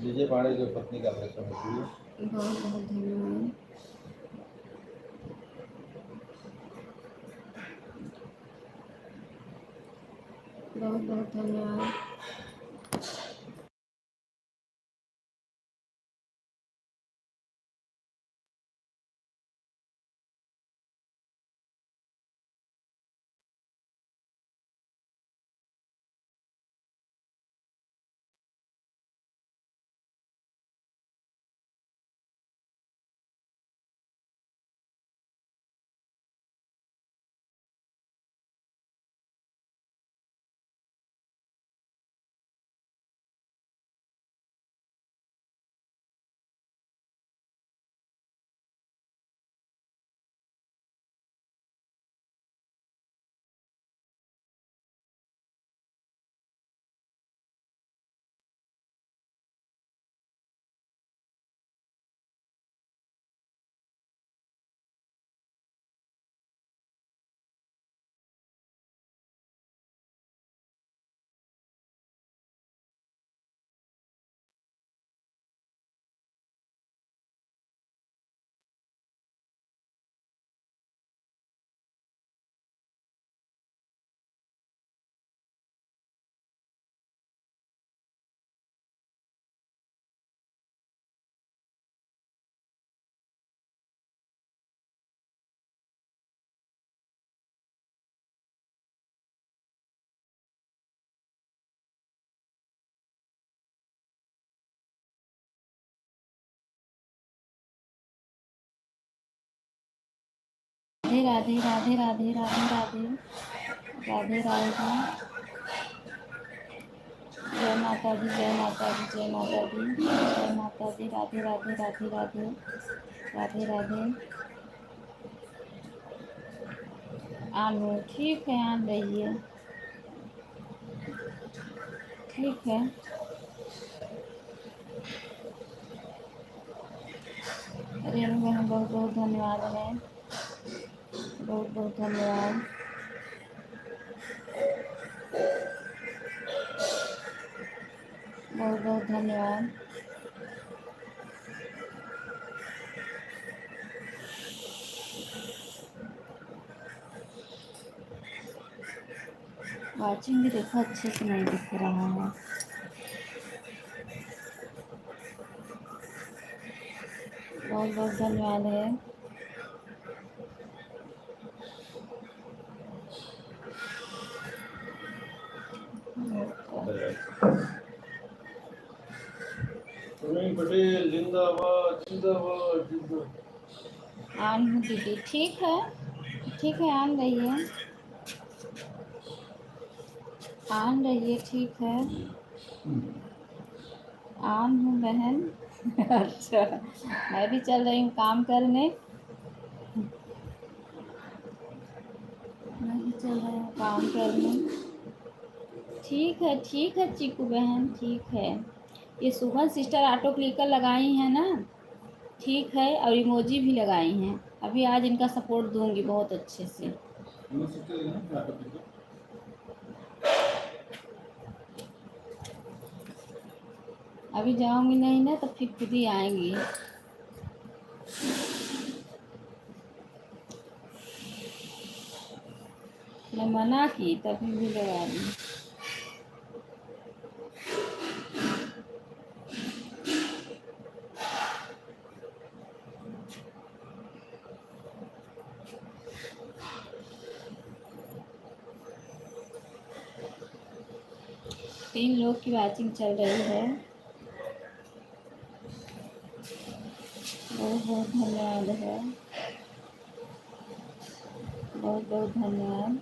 DJ Pandey की पत्नी का ऑपरेशन हुई है। बहुत बहुत धन्यवाद। बहुत बहुत धन्यवाद। राधे राधे राधे राधे राधे राधे राधे राधे। जय माता दी, जय माता दी, जय माता दी, जय माता दी। राधे राधे राधे राधे राधे राधे। आलू ठीक है, आन रहिए, ठीक है। रेणु बहन बहुत बहुत धन्यवाद है, बहुत बहुत धन्यवाद। बहुत बहुत धन्यवाद। वाचिंग भी देखो अच्छे से नहीं दिख रहा है। बहुत बहुत धन्यवाद है। पटेल जिंदाबाद जिंदाबाद जिंदाबाद। आन हूँ दीदी, ठीक है, ठीक है, आन रहिए, आन रहिए, ठीक है, आन हूँ बहन। अच्छा, मैं भी चल रही हूँ काम करने, मैं भी चल रही हूँ काम करने। ठीक है चीकू बहन, ठीक है। ये सुबह सिस्टर ऑटो क्लिकर लगाई हैं ना, ठीक है, और इमोजी भी लगाई हैं। अभी आज इनका सपोर्ट दूंगी बहुत अच्छे से। अभी जाऊंगी नहीं ना तो फिर खुद ही आएंगी। मैं मना की तभी भी लगा दी। तीन लोग की वॉचिंग चल रही है। बहुत बहुत धन्यवाद है, बहुत बहुत धन्यवाद।